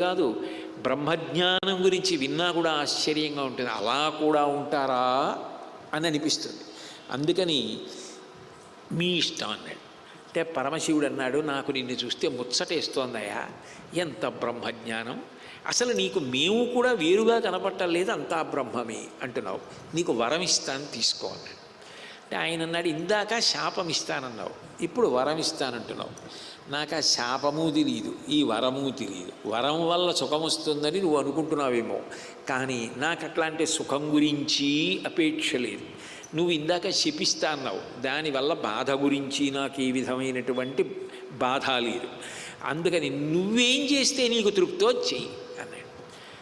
కాదు, బ్రహ్మజ్ఞానం గురించి విన్నా కూడా ఆశ్చర్యంగా ఉంటుంది. అలా కూడా ఉంటారా అని అనిపిస్తుంది. అందుకని మీ ఇష్టం అన్నాడు. అంటే పరమశివుడు అన్నాడు, నాకు నిన్ను చూస్తే ముచ్చటేస్తోందయ్యా, ఎంత బ్రహ్మజ్ఞానం, అసలు నీకు మేము కూడా వేరుగా కనపట్టలేదు, అంతా బ్రహ్మమే అంటున్నావు, నీకు వరం ఇస్తాను తీసుకో అన్నాడు. అంటే ఆయన అన్నాడు, ఇందాక శాపం ఇస్తానన్నావు, ఇప్పుడు వరం ఇస్తానంటున్నావు. నాకు ఆ శాపము తెలియదు, ఈ వరము తెలియదు. వరం వల్ల సుఖం వస్తుందని నువ్వు అనుకుంటున్నావేమో, కానీ నాకు అట్లాంటి సుఖం గురించి అపేక్ష లేదు. నువ్వు ఇందాక శపిస్తా అన్నావు, దానివల్ల బాధ గురించి నాకు ఏ విధమైనటువంటి బాధ లేదు. అందుకని నువ్వేం చేస్తే నీకు తృప్తో చెయ్యి అన్నాడు.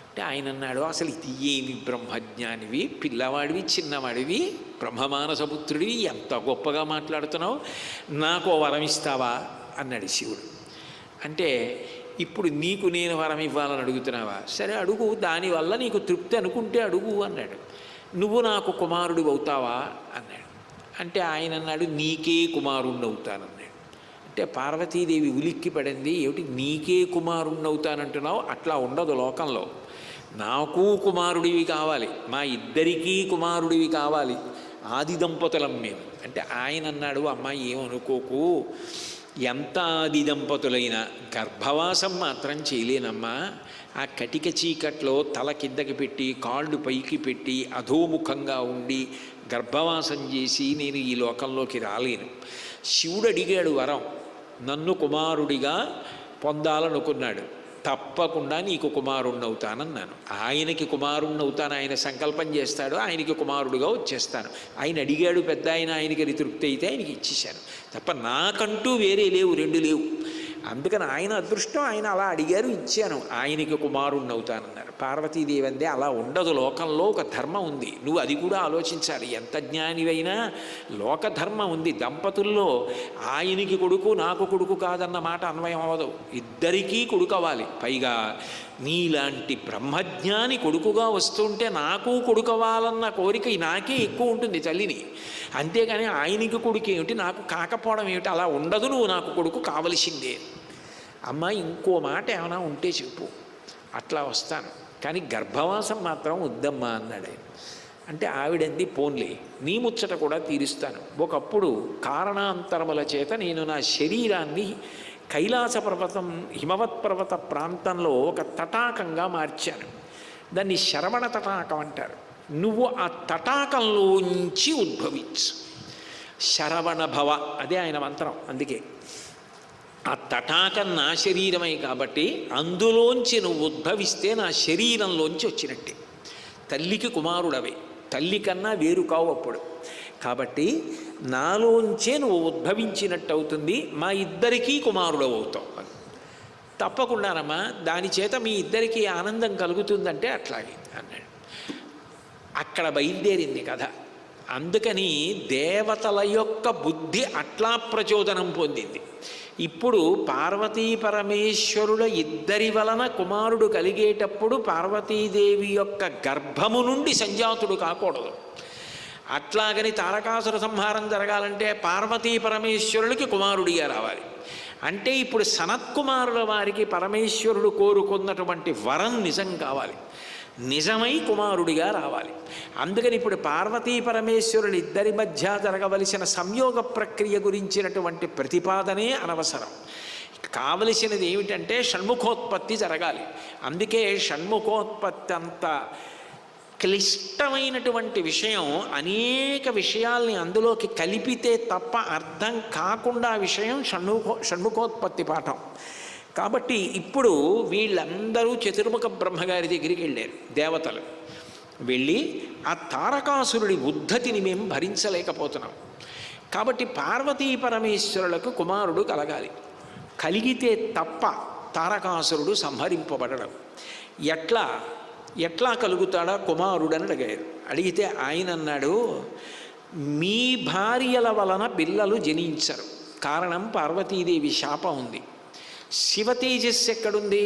అంటే ఆయన అన్నాడు, అసలు ఇది ఏమి బ్రహ్మజ్ఞానివి, పిల్లవాడివి, చిన్నవాడివి, బ్రహ్మమానసపుత్రుడివి, ఎంత గొప్పగా మాట్లాడుతున్నావు, నాకు వరం ఇస్తావా అన్నాడు శివుడు. అంటే ఇప్పుడు నీకు నేను వరం ఇవ్వాలని అడుగుతున్నావా, సరే అడుగు, దానివల్ల నీకు తృప్తి అనుకుంటే అడుగు అన్నాడు. నువ్వు నాకు కుమారుడు అవుతావా అన్నాడు. అంటే ఆయన అన్నాడు, నీకే కుమారుణ్ణి అవుతానన్నాడు. అంటే పార్వతీదేవి ఉలిక్కి పడింది, ఏమిటి నీకే కుమారుణ్ణి అవుతానంటున్నావు, అట్లా ఉండదు లోకంలో, నాకు కుమారుడివి కావాలి, మా ఇద్దరికీ కుమారుడివి కావాలి, ఆది దంపతులం మేము. అంటే ఆయన అన్నాడు, అమ్మాయి ఏమనుకోకు, ఎంత ఆది దంపతులైనా గర్భవాసం మాత్రం చేయలేనమ్మా. ఆ కటిక చీకట్లో తల కిందకి పెట్టి కాళ్ళు పైకి పెట్టి అధోముఖంగా ఉండి గర్భవాసం చేసి నేను ఈ లోకంలోకి రాలేను. శివుడు అడిగాడు వరం, నన్ను కుమారుడిగా పొందాలనుకున్నాడు, తప్పకుండా నీకు కుమారుణ్ణి అవుతానన్నాను. ఆయనకి కుమారుణ్ణి అవుతాను, ఆయన సంకల్పం చేస్తాడు, ఆయనకి కుమారుడుగా వచ్చేస్తాను. ఆయన అడిగాడు పెద్ద ఆయన, ఆయనకి తృప్తి అయితే ఆయనకి ఇచ్చేశాను తప్ప నాకంటూ వేరే లేవు, రెండు లేవు. అందుకని ఆయన అదృష్టం, ఆయన అలా అడిగారు, ఇచ్చాను, ఆయనకి కుమారుణ్ణి అవుతానన్నారు. పార్వతీదేవి అందే అలా ఉండదు, లోకంలో ఒక ధర్మం ఉంది, నువ్వు అది కూడా ఆలోచించాలి. ఎంత జ్ఞానివైనా లోకధర్మం ఉంది. దంపతుల్లో ఆయనకి కొడుకు నాకు కొడుకు కాదన్న మాట అన్వయం అవ్వదు, ఇద్దరికీ కొడుకు అవ్వాలి. పైగా నీలాంటి బ్రహ్మజ్ఞాని కొడుకుగా వస్తుంటే నాకు కొడుకవ్వాలన్న కోరిక నాకే ఎక్కువ ఉంటుంది తల్లిని, అంతేగాని ఆయనకి కొడుకు ఏమిటి నాకు కాకపోవడం ఏమిటి, అలా ఉండదు, నువ్వు నాకు కొడుకు కావలసిందే. అమ్మ ఇంకో మాట ఏమైనా ఉంటే చెప్పు, అట్లా వస్తాను, కానీ గర్భవాసం మాత్రం వద్దమ్మా అన్నాడు ఆయన. అంటే ఆవిడంది, పోన్లే నీ ముచ్చట కూడా తీరుస్తాను, ఒకప్పుడు కారణాంతరముల చేత నేను నా శరీరాన్ని కైలాస పర్వతం హిమవత్ పర్వత ప్రాంతంలో ఒక తటాకంగా మార్చాను, దాన్ని శరవణ తటాకం అంటారు. నువ్వు ఆ తటాకంలోంచి ఉద్భవించు, శరవణ భవ, అదే ఆయన మంత్రం. అందుకే ఆ తటాకం నా శరీరమే కాబట్టి అందులోంచి నువ్వు ఉద్భవిస్తే నా శరీరంలోంచి వచ్చినట్టే, తల్లికి కుమారుడవే, తల్లి కన్నా వేరు కావు అప్పుడు. కాబట్టి నాలోంచే నువ్వు ఉద్భవించినట్టు అవుతుంది, మా ఇద్దరికీ కుమారుడవు అవుతావు. తప్పకుండానమ్మా, దాని చేత మీ ఇద్దరికీ ఆనందం కలుగుతుందంటే అట్లాగే అన్నాడు. అక్కడ బయలుదేరింది కథ. అందుకని దేవతల యొక్క బుద్ధి అట్లా ప్రచోదనం పొందింది. ఇప్పుడు పార్వతీ పరమేశ్వరుల ఇద్దరి వలన కుమారుడు కలిగేటప్పుడు పార్వతీదేవి యొక్క గర్భము నుండి సంజాతుడు కాకూడదు. అట్లాగని తారకాసుర సంహారం జరగాలంటే పార్వతీ పరమేశ్వరులకి కుమారుడిగా రావాలి. అంటే ఇప్పుడు సనత్కుమారుల వారికి పరమేశ్వరుడు కోరుకున్నటువంటి వరం నిజం కావాలి, నిజమై కుమారుడిగా రావాలి. అందుకని ఇప్పుడు పార్వతీ పరమేశ్వరులు ఇద్దరి మధ్య జరగవలసిన సంయోగ ప్రక్రియ గురించినటువంటి ప్రతిపాదనే అనవసరం. కావలసినది ఏమిటంటే షణ్ముఖోత్పత్తి జరగాలి. అందుకే షణ్ముఖోత్పత్తి అంత క్లిష్టమైనటువంటి విషయం, అనేక విషయాల్ని అందులోకి కలిపితే తప్ప అర్థం కాకుండా విషయం షణ్ముఖోత్పత్తి పాఠం. కాబట్టి ఇప్పుడు వీళ్ళందరూ చతుర్ముఖ బ్రహ్మగారి దగ్గరికి వెళ్ళారు దేవతలు. వెళ్ళి ఆ తారకాసురుడి ఉద్ధతిని మేము భరించలేకపోతున్నాం, కాబట్టి పార్వతీ పరమేశ్వరులకు కుమారుడు కలగాలి, కలిగితే తప్ప తారకాసురుడు సంహరింపబడడం. ఎట్లా కలుగుతాడా కుమారుడని అడిగారు. అడిగితే ఆయన అన్నాడు, మీ భార్యల వలన పిల్లలు జనించరు, కారణం పార్వతీదేవి శాపం ఉంది. శివ తేజస్సు ఎక్కడుంది?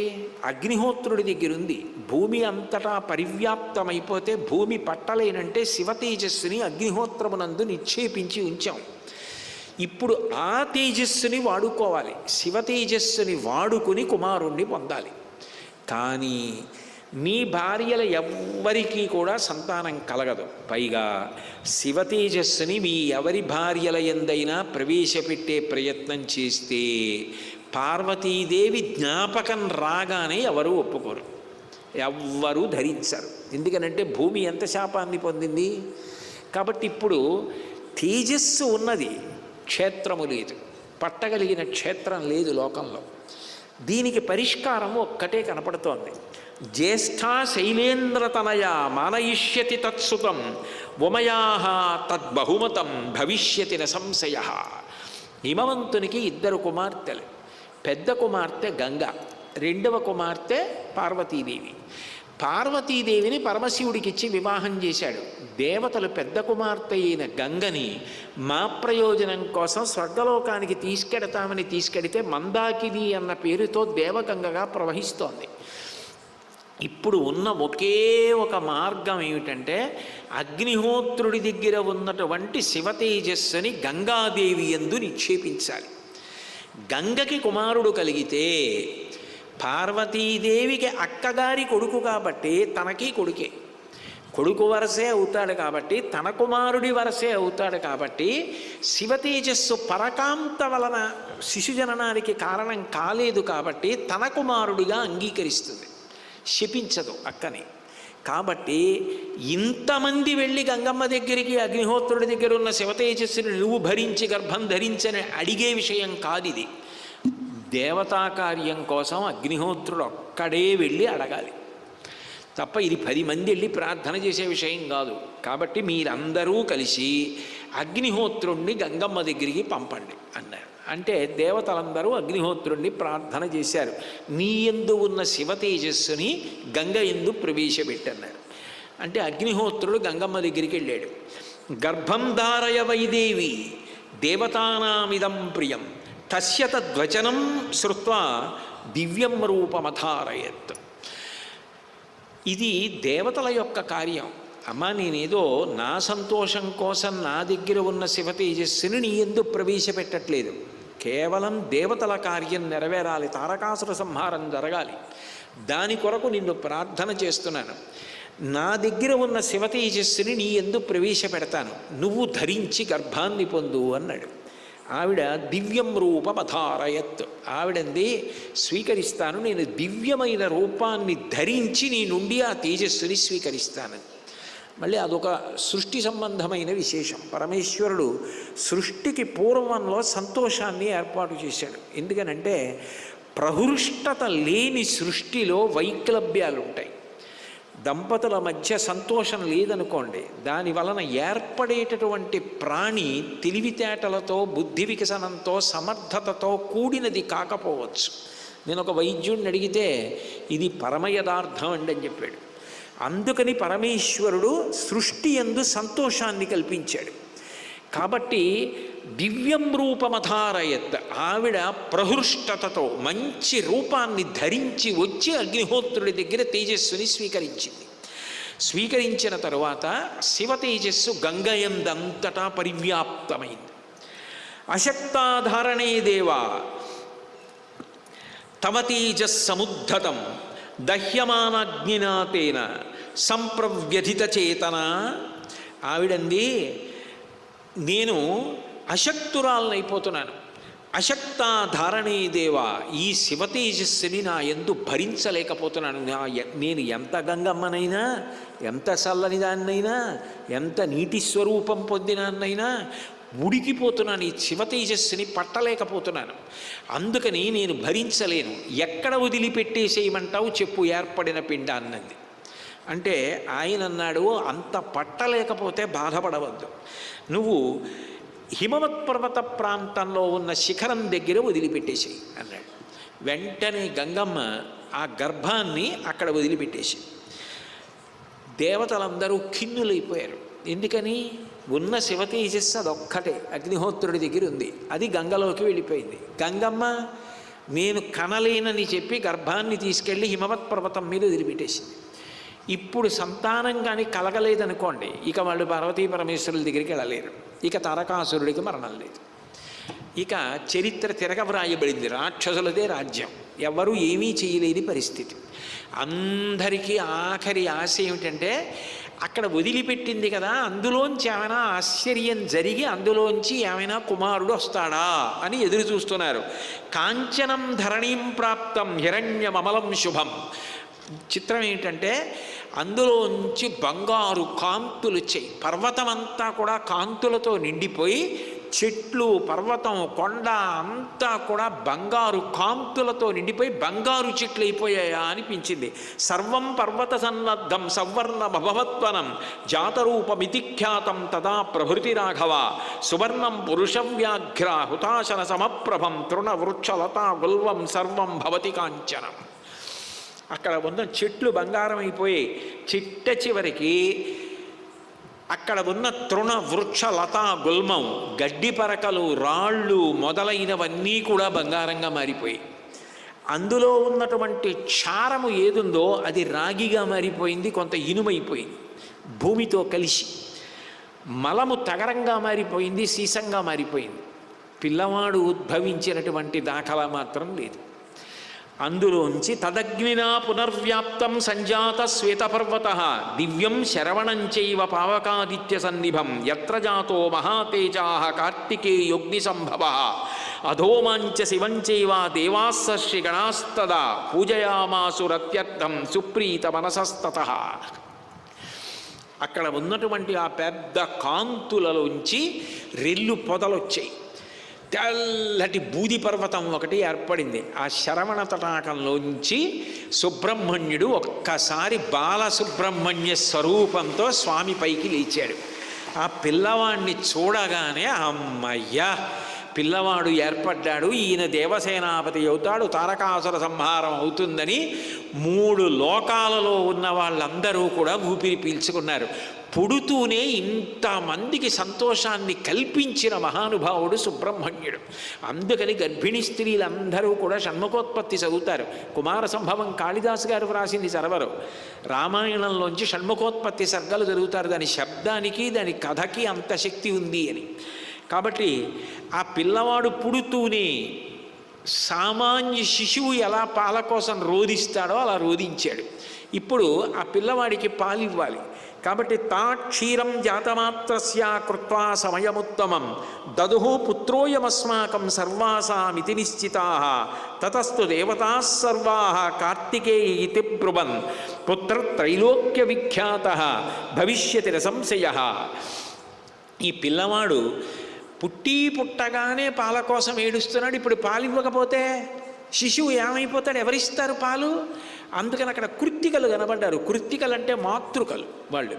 అగ్నిహోత్రుడి దగ్గర ఉంది. భూమి అంతటా పరివ్యాప్తమైపోతే భూమి పట్టలేనంటే శివ తేజస్సుని అగ్నిహోత్రమునందు నిక్షేపించి ఉంచాం. ఇప్పుడు ఆ తేజస్సుని వాడుకోవాలి, శివ తేజస్సుని వాడుకుని కుమారుణ్ణి పొందాలి. కానీ నీ భార్యల ఎవ్వరికీ కూడా సంతానం కలగదు. పైగా శివతేజస్సుని మీ ఎవరి భార్యల యందైనా ప్రవేశపెట్టే ప్రయత్నం చేస్తే పార్వతీదేవి జ్ఞాపకం రాగానే ఎవరూ ఒప్పుకోరు, ఎవ్వరూ ధరించరు. ఎందుకనంటే భూమి ఎంత శాపాన్ని పొందింది. కాబట్టి ఇప్పుడు తేజస్సు ఉన్నది, క్షేత్రము లేదు, పట్టగలిగిన క్షేత్రం లేదు లోకంలో. దీనికి పరిష్కారం ఒక్కటే కనపడుతోంది. జ్యేష్ఠా శైలేంద్రతనయ మానయిష్యతి తత్సుతం ఉమయా తద్బహుమతం భవిష్యతి న సంశయ. హిమవంతునికి 2 కుమార్తెలు. పెద్ద కుమార్తె గంగ, రెండవ కుమార్తె పార్వతీదేవి. పార్వతీదేవిని పరమశివుడికిచ్చి వివాహం చేశాడు. దేవతలు పెద్ద కుమార్తె అయిన గంగని మా ప్రయోజనం కోసం స్వర్గలోకానికి తీసుకెడితే మందాకిని అన్న పేరుతో దేవగంగగా ప్రవహిస్తోంది. ఇప్పుడు ఉన్న ఒకే ఒక మార్గం ఏమిటంటే అగ్నిహోత్రుడి దగ్గర ఉన్నటువంటి శివతేజస్సుని గంగాదేవి యందు నిక్షేపించాలి. గంగకి కుమారుడు కలిగితే పార్వతీదేవికి అక్కగారి కొడుకు కాబట్టి తనకి కొడుకే, కొడుకు వరసే అవుతాడు కాబట్టి తన కుమారుడి వరసే అవుతాడు కాబట్టి శివతేజస్సు పరకాంత వలన శిశుజననానికి కారణం కాలేదు కాబట్టి తన కుమారుడిగా అంగీకరిస్తుంది, శపించదు అక్కని. కాబట్టి ఇంతమంది వెళ్ళి గంగమ్మ దగ్గరికి అగ్నిహోత్రుడి దగ్గర ఉన్న శివతేజస్సుని నువ్వు భరించి గర్భం ధరించని అడిగే విషయం కాదు ఇది. దేవతా కార్యం కోసం అగ్నిహోత్రుడు ఒక్కడే వెళ్ళి అడగాలి తప్ప ఇది 10 మంది వెళ్ళి ప్రార్థన చేసే విషయం కాదు. కాబట్టి మీరందరూ కలిసి అగ్నిహోత్రుణ్ణి గంగమ్మ దగ్గరికి పంపండి అన్నారు. అంటే దేవతలందరూ అగ్నిహోత్రుణ్ణి ప్రార్థన చేశారు, నీ యందు ఉన్న శివతేజస్సుని గంగ యందు ప్రవేశపెట్టన్నారు. అంటే అగ్నిహోత్రుడు గంగమ్మ దగ్గరికి వెళ్ళాడు. గర్భం ధారయ వైదేవి దేవతానామిదం ప్రియం తస్య తద్వచనం శ్రుత్వా దివ్యం రూపమధారయత్. ఇది దేవతల యొక్క కార్యం. అమ్మ, నేనేదో నా సంతోషం కోసం నా దగ్గర ఉన్న శివతేజస్సుని నీ యందు ప్రవేశపెట్టట్లేదు. కేవలం దేవతల కార్యం నెరవేరాలి, తారకాసుర సంహారం జరగాలి. దాని కొరకు నిన్ను ప్రార్థన చేస్తున్నాను. నా దగ్గర ఉన్న శివతేజస్సుని నీ యందు ప్రవేశపెడతాను, నువ్వు ధరించి గర్భాన్ని పొందు అన్నాడు. ఆవిడ దివ్యం రూపమధారయత్. ఆవిడంది స్వీకరిస్తాను, నేను దివ్యమైన రూపాన్ని ధరించి నీ నుండి ఆ తేజస్సుని స్వీకరిస్తాను. మళ్ళీ అదొక సృష్టి సంబంధమైన విశేషం. పరమేశ్వరుడు సృష్టికి పూర్వంలో సంతోషాన్ని ఏర్పాటు చేశాడు. ఎందుకనంటే ప్రహృష్టత లేని సృష్టిలో వైక్లభ్యాలు ఉంటాయి. దంపతుల మధ్య సంతోషం లేదనుకోండి, దాని వలన ఏర్పడేటటువంటి ప్రాణి తెలివితేటలతో బుద్ధి వికసనంతో సమర్థతతో కూడినది కాకపోవచ్చు. నేను ఒక వైద్యుడిని అడిగితే ఇది పరమయథార్థం అండి అని చెప్పాడు. అందుకని పరమేశ్వరుడు సృష్టి యందు సంతోషాన్ని కల్పించాడు. కాబట్టి దివ్యం రూపమధారయత్. ఆవిడ ప్రహృష్టతతో మంచి రూపాన్ని ధరించి వచ్చి అగ్నిహోత్రుడి దగ్గర తేజస్సుని స్వీకరించింది. స్వీకరించిన తరువాత శివ తేజస్సు గంగయందంతటా పరివ్యాప్తమైంది. అశక్తాధారణే దేవా తవ తేజస్సముద్ధతం దహ్యమానాగ్నినాతేన సంప్రవ్యధిత చేతన. ఆవిడంది, నేను అశక్తురాలనైపోతున్నాను. అశక్తాధారణే దేవా, ఈ శివతేజస్సుని నా యందు భరించలేకపోతున్నాను. నేను ఎంత గంగమ్మనైనా, ఎంత చల్లని దాన్నైనా, ఎంత నీటి స్వరూపం పొందినాన్నైనా ఉడికిపోతున్నాను. ఈ శివతేజస్సుని పట్టలేకపోతున్నాను. అందుకని నేను భరించలేను. ఎక్కడ వదిలిపెట్టేసేయమంటావు చెప్పు ఏర్పడిన పిండ అన్నది. అంటే ఆయన అన్నాడు, అంత పట్టలేకపోతే బాధపడవద్దు, నువ్వు హిమవత్ పర్వత ప్రాంతంలో ఉన్న శిఖరం దగ్గర వదిలిపెట్టేసేయి అన్నాడు. వెంటనే గంగమ్మ ఆ గర్భాన్ని అక్కడ వదిలిపెట్టేసి దేవతలందరూ ఖిన్నులైపోయారు. ఎందుకని? ఉన్న శివతేజస్సు అదొక్కటే అగ్నిహోత్రుడి దగ్గర ఉంది, అది గంగలోకి వెళ్ళిపోయింది. గంగమ్మ నేను కనలేనని చెప్పి గర్భాన్ని తీసుకెళ్ళి హిమవత్ పర్వతం మీద వదిలిపెట్టేసింది. ఇప్పుడు సంతానం కానీ కలగలేదనుకోండి, ఇక వాళ్ళు పార్వతీ పరమేశ్వరుల దగ్గరికి వెళ్ళలేరు. ఇక తారకాసురుడికి మరణం లేదు. ఇక చరిత్ర తిరగవ్రాయబడింది, రాక్షసులదే రాజ్యం. ఎవరు ఏమీ చేయలేని పరిస్థితి. అందరికీ ఆఖరి ఆశ ఏమిటంటే అక్కడ వదిలిపెట్టింది కదా, అందులోంచి ఏమైనా ఆశ్చర్యం జరిగి అందులోంచి ఏమైనా కుమారుడు వస్తాడా అని ఎదురు చూస్తున్నారు. కాంచనం ధరణీం ప్రాప్తం హిరణ్యమమలం శుభం. చిత్రం ఏంటంటే అందులోంచి బంగారు కాంతులు వచ్చాయి. పర్వతమంతా కూడా కాంతులతో నిండిపోయి చెట్లు, పర్వతం, కొండ అంతా కూడా బంగారు కాంతులతో నిండిపోయి బంగారు చెట్లు అయిపోయాయా అనిపించింది. సర్వం పర్వత సన్నద్ధం సవర్ణ భవత్వనం జాతరూపమితిఖ్యాతం తదా ప్రభృతి రాఘవ సువర్ణం పురుషవ్యాఘ్ర హుతాశన సమప్రభం తృణవృక్షలతా గుల్వం సర్వం భవతి కాంచనం. అక్కడ ఉన్న చెట్లు బంగారం అయిపోయి చిట్ట చివరికి అక్కడ ఉన్న తృణ వృక్ష లతా గుల్మం, గడ్డి పరకలు, రాళ్ళు మొదలైనవన్నీ కూడా బంగారంగా మారిపోయి అందులో ఉన్నటువంటి క్షారము ఏదుందో అది రాగిగా మారిపోయింది, కొంత ఇనుమైపోయింది భూమితో కలిసి. మలము తగరంగా మారిపోయింది, సీసంగా మారిపోయింది. పిల్లవాడు ఉద్భవించినటువంటి దాఖలా మాత్రం లేదు. అందులోంచి తదగ్నినా పునర్వ్యాప్తం సంజాత శ్వేతపర్వత దివ్యం శరవణంచైవ పావకాదిత్య సన్నిభం యత్ర జాతో మహాతేజా కార్తికేయోగ్ని సంభవ అధోమాంచ శివంచైవ దేవాస్సర్షి గణాస్తదా పూజయామాసురత్యర్థం సుప్రీత మనసస్తతః. అక్కడ ఉన్నటువంటి ఆ పెద్ద కాంతులలోంచి రెల్లు పొదలొచ్చాయి. తెల్లటి బూది పర్వతం ఒకటి ఏర్పడింది. ఆ శరవణ తటాకంలోంచి సుబ్రహ్మణ్యుడు ఒక్కసారి బాలసుబ్రహ్మణ్య స్వరూపంతో స్వామి పైకి లేచాడు. ఆ పిల్లవాడిని చూడగానే అమ్మయ్యా పిల్లవాడు ఏర్పడ్డాడు, ఈయన దేవసేనాపతి అవుతాడు, తారకాసుర సంహారం అవుతుందని 3 లోకాలలో ఉన్న వాళ్ళందరూ కూడా ఊపిరి పీల్చుకున్నారు. పుడుతూనే ఇంతమందికి సంతోషాన్ని కల్పించిన మహానుభావుడు సుబ్రహ్మణ్యుడు. అందుకని గర్భిణీ స్త్రీలందరూ కూడా షణ్ముఖోత్పత్తి చదువుతారు. కుమార సంభవం కాళిదాసు గారు వ్రాసింది చదవరు. రామాయణంలోంచి షణ్ముఖోత్పత్తి సర్గలు చదువుతారు. దాని శబ్దానికి దాని కథకి అంత శక్తి ఉంది అని. కాబట్టి ఆ పిల్లవాడు పుడుతూనే సామాన్య శిశువు ఎలా పాల కోసం రోధిస్తాడో అలా రోధించాడు. ఇప్పుడు ఆ పిల్లవాడికి పాలు ఇవ్వాలి కాబట్టి తా క్షీరం జాతమాత్రస్య కృత్వా సమయముత్తమం దదుహు పుత్రోయమస్మాకం సర్వాసామితి నిశ్చితాః తతస్తు దేవతాః సర్వాః కార్తికేయ ఇతి బ్రువన్ పుత్రత్రైలోక్య విఖ్యాతః భవిష్యతి సంశయః. ఈ పిల్లవాడు పుట్టగానే పాల కోసం ఏడుస్తున్నాడు. ఇప్పుడు పాలు ఇవ్వకపోతే శిశువు ఏమైపోతాడు? ఎవరిస్తారు పాలు? అందుకని అక్కడ కృత్తికలు కనబడ్డారు. కృత్తికలు అంటే మాతృకలు. వాళ్ళు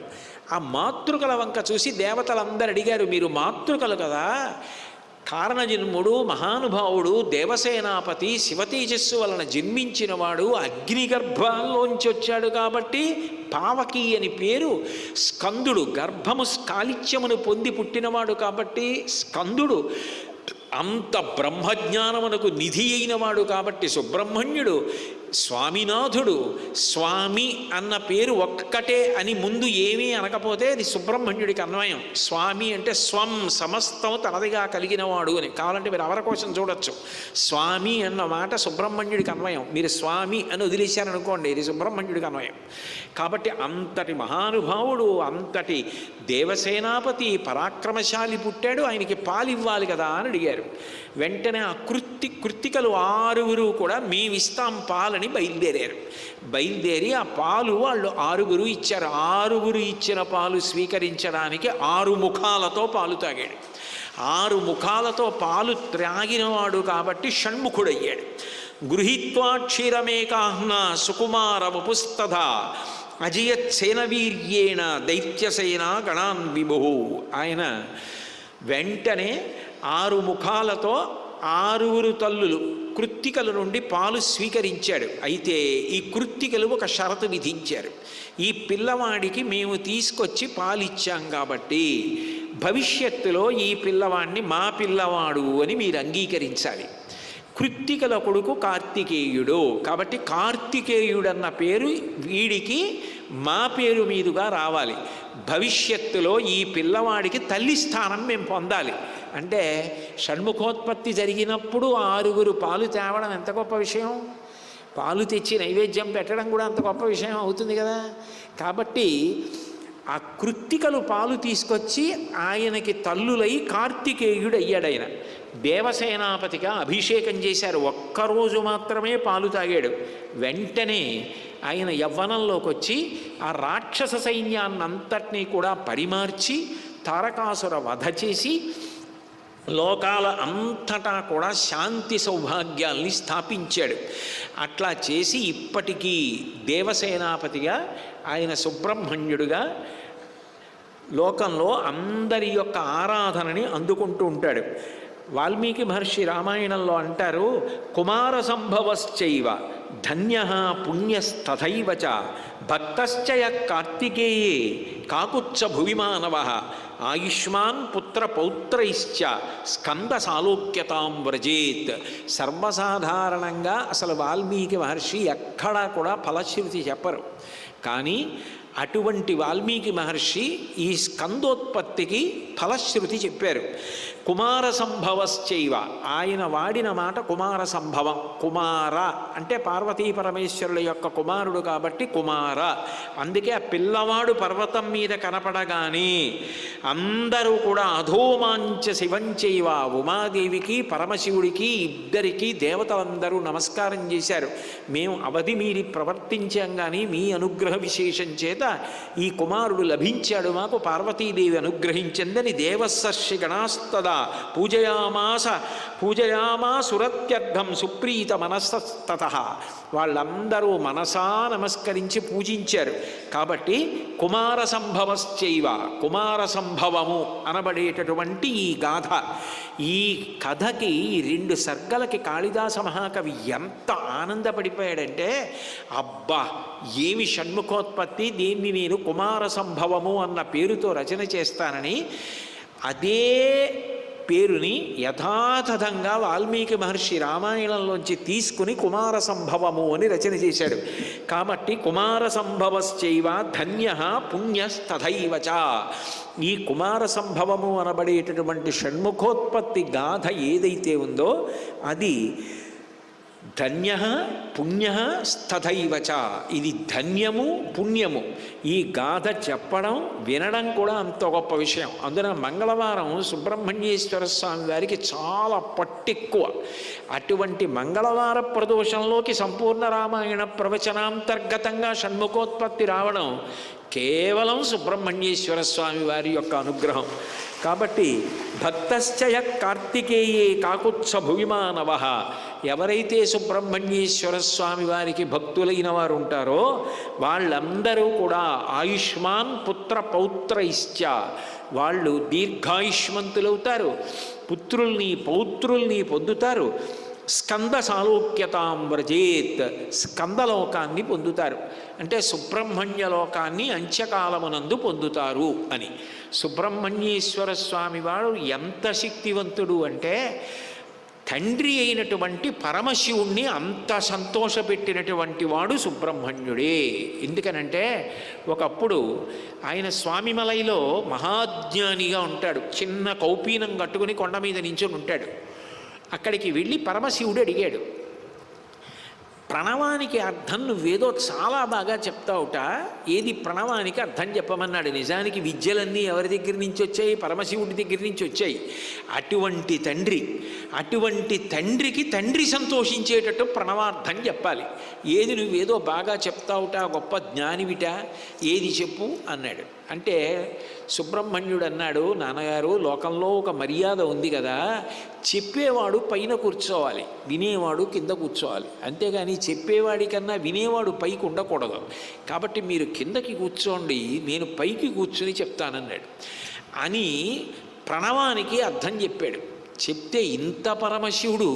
ఆ మాతృకల వంక చూసి దేవతలందరూ అడిగారు, మీరు మాతృకలు కదా, కారణజన్ముడు మహానుభావుడు దేవసేనాపతి శివతేజస్సు వలన జన్మించినవాడు అగ్నిగర్భంలోంచి వచ్చాడు కాబట్టి పావకి అని పేరు. స్కందుడు గర్భము స్కాలిత్యమును పొంది పుట్టినవాడు కాబట్టి స్కందుడు. అంత బ్రహ్మజ్ఞానమునకు నిధి అయినవాడు కాబట్టి సుబ్రహ్మణ్యుడు. స్వామినాథుడు. స్వామి అన్న పేరు ఒక్కటే అని ముందు ఏమీ అనకపోతే అది సుబ్రహ్మణ్యుడికి అన్వయం. స్వామి అంటే స్వం సమస్తం తనదిగా కలిగినవాడు అని. కావాలంటే మీరు అవరకోశం చూడొచ్చు. స్వామి అన్న మాట సుబ్రహ్మణ్యుడికి అన్వయం. మీరు స్వామి అని వదిలేశారనుకోండి, ఇది సుబ్రహ్మణ్యుడికి అన్వయం. కాబట్టి అంతటి మహానుభావుడు, అంతటి దేవసేనాపతి పరాక్రమశాలి పుట్టాడు. ఆయనకి పాలు ఇవ్వాలి కదా అని అడిగారు. వెంటనే ఆ కృత్తికలు 6 కూడా మేమిస్తాం పాలని బయలుదేరారు. బయలుదేరి ఆ పాలు వాళ్ళు 6 ఇచ్చారు. 6 ఇచ్చిన పాలు స్వీకరించడానికి 6 ముఖాలతో పాలు తాగాడు. 6 ముఖాలతో పాలు త్రాగినవాడు కాబట్టి షణ్ముఖుడయ్యాడు. గృహీత్వా క్షీరమేకాహ్న సుకుమార వపుస్తథ అజయత్సేన వీర్యేణ దైత్యసేన గణాన్ విభు. ఆయన వెంటనే 6 ముఖాలతో 6 తల్లులు కృత్తికల నుండి పాలు స్వీకరించాడు. అయితే ఈ కృత్తికలు ఒక షరతు విధించారు. ఈ పిల్లవాడికి మేము తీసుకొచ్చి పాలిచ్చాం కాబట్టి భవిష్యత్తులో ఈ పిల్లవాడిని మా పిల్లవాడు అని మీరు అంగీకరించాలి. కృత్తికల కొడుకు కార్తికేయుడు కాబట్టి కార్తికేయుడన్న పేరు వీడికి మా పేరు మీదుగా రావాలి. భవిష్యత్తులో ఈ పిల్లవాడికి తల్లి స్థానం మేము పొందాలి. అంటే షణ్ముఖోత్పత్తి జరిగినప్పుడు 6 పాలు తేవడం ఎంత గొప్ప విషయం. పాలు తెచ్చి నైవేద్యం పెట్టడం కూడా అంత గొప్ప విషయం అవుతుంది కదా. కాబట్టి ఆ కృత్తికలు పాలు తీసుకొచ్చి ఆయనకి తల్లులై కార్తికేయుడు అయ్యాడు. ఆయన దేవసేనాపతిగా అభిషేకం చేశారు. ఒక్కరోజు మాత్రమే పాలు తాగాడు. వెంటనే ఆయన యవ్వనంలోకి వచ్చి ఆ రాక్షస సైన్యాన్నంతటినీ కూడా పరిమార్చి తారకాసుర వధ చేసి లోకాల అంతటా కూడా శాంతి సౌభాగ్యాల్ని స్థాపించాడు. అట్లా చేసి ఇప్పటికీ దేవసేనాపతిగా ఆయన సుబ్రహ్మణ్యుడుగా లోకంలో అందరి యొక్క ఆరాధనని అందుకుంటూ ఉంటాడు. వాల్మీకి మహర్షి రామాయణంలో అంటారు, కుమార సంభవశ్చైవ ధన్య పుణ్యస్తథైవ చ భక్తశ్చయ కార్తికేయే కాకుచ్చ భువిమానవ ఆయుష్మాన్ పుత్ర పౌత్రైశ్చ స్కంద సాలోక్యతాం వ్రజేత్. సర్వసాధారణంగా అసలు వాల్మీకి మహర్షి ఎక్కడా కూడా ఫలశ్రుతి చెప్పరు. కానీ అటువంటి వాల్మీకి మహర్షి ఈ స్కందోత్పత్తికి ఫలశ్రుతి చెప్పారు. కుమార సంభవశ్చైవ, ఆయన వాడిన మాట కుమార సంభవం. కుమార అంటే పార్వతీ పరమేశ్వరుల యొక్క కుమారుడు కాబట్టి కుమార. అందుకే ఆ పిల్లవాడు పర్వతం మీద కనపడగానే అందరూ కూడా అధోమాంచ శివంచైవ, ఉమాదేవికి పరమశివుడికి ఇద్దరికీ దేవతలందరూ నమస్కారం చేశారు. మేము అవధి మీరి ప్రవర్తించాం కానీ మీ అనుగ్రహ విశేషం చేత ఈ కుమారుడు లభించాడు, మాకు పార్వతీదేవి అనుగ్రహించిందని దేవస్సర్షి గణాస్తదా పూజయామాసురత్యర్థం సుప్రీత మనస్తతః. వాళ్ళందరూ మనసా నమస్కరించి పూజించారు. కాబట్టి కుమార సంభవశ్చైవ, కుమార సంభవము అనబడేటటువంటి ఈ గాథ, ఈ కథకి 2 సర్గలకి కాళిదాస మహాకవి ఎంత ఆనందపడిపోయాడంటే, అబ్బా ఏమి షణ్ముఖోత్పత్తి, దీన్ని నేను కుమార సంభవము అన్న పేరుతో రచన చేస్తానని అదే పేరుని యథాతథంగా వాల్మీకి మహర్షి రామాయణంలోంచి తీసుకుని కుమార సంభవము అని రచన చేశాడు. కాబట్టి కుమార సంభవశ్చైవ ధన్య పుణ్యస్తథైవ చ. ఈ కుమార సంభవము అనబడేటటువంటి షణ్ముఖోత్పత్తి గాథ ఏదైతే ఉందో అది ధన్య పుణ్య స్తథైవ చ. ఇది ధన్యము పుణ్యము. ఈ గాథ చెప్పడం వినడం కూడా అంత గొప్ప విషయం. అందున మంగళవారం సుబ్రహ్మణ్యేశ్వర స్వామి వారికి చాలా పట్టెక్కువ. అటువంటి మంగళవార ప్రదోషంలోకి సంపూర్ణ రామాయణ ప్రవచనాంతర్గతంగా షణ్ముఖోత్పత్తి రావడం కేవలం సుబ్రహ్మణ్యేశ్వర స్వామి వారి యొక్క అనుగ్రహం. కాబట్టి భక్తశ్చయ కార్తికేయే కాకుత్స భువిమానవ. ఎవరైతే సుబ్రహ్మణ్యేశ్వర స్వామి వారికి భక్తులైన వారు ఉంటారో వాళ్ళందరూ కూడా ఆయుష్మాన్ పుత్ర పౌత్రైశ్చ, వాళ్ళు దీర్ఘాయుష్మంతులవుతారు, పుత్రుల్ని పౌత్రుల్ని పొందుతారు. స్కంద సాలోక్యతాం వ్రజేత్, స్కందలోకాన్ని పొందుతారు. అంటే సుబ్రహ్మణ్య లోకాన్ని అంత్యకాలమునందు పొందుతారు అని. సుబ్రహ్మణ్యేశ్వర స్వామి వాడు ఎంత శక్తివంతుడు అంటే, తండ్రి అయినటువంటి పరమశివుణ్ణి అంత సంతోషపెట్టినటువంటి వాడు సుబ్రహ్మణ్యుడే. ఎందుకనంటే ఒకప్పుడు ఆయన స్వామిమలైలో మహాజ్ఞానిగా ఉంటాడు. చిన్న కౌపీనం కట్టుకుని కొండ మీద నించుని ఉంటాడు. అక్కడికి వెళ్ళి పరమశివుడు అడిగాడు, ప్రణవానికి అర్థం నువ్వేదో చాలా బాగా చెప్తావుట, ఏది ప్రణవానికి అర్థం చెప్పమన్నాడు. నిజానికి విద్యలన్నీ ఎవరి దగ్గర నుంచి వచ్చాయి? పరమశివుడి దగ్గర నుంచి వచ్చాయి. అటువంటి తండ్రికి తండ్రి సంతోషించేటట్టు ప్రణవార్థం చెప్పాలి. ఏది నువ్వేదో బాగా చెప్తావుట, గొప్ప జ్ఞానివిట, ఏది చెప్పు అన్నాడు. అంటే సుబ్రహ్మణ్యుడు అన్నాడు, నాన్నగారు లోకంలో ఒక మర్యాద ఉంది కదా, చెప్పేవాడు పైన కూర్చోవాలి, వినేవాడు కింద కూర్చోవాలి. అంతేగాని చెప్పేవాడి కన్నా వినేవాడు పైకి ఉండకూడదు. కాబట్టి మీరు కిందకి కూర్చోండి, నేను పైకి కూర్చుని చెప్తానన్నాడు అని ప్రణవానికి అర్థం చెప్పాడు. చెప్తే ఇంత పరమశివుడు,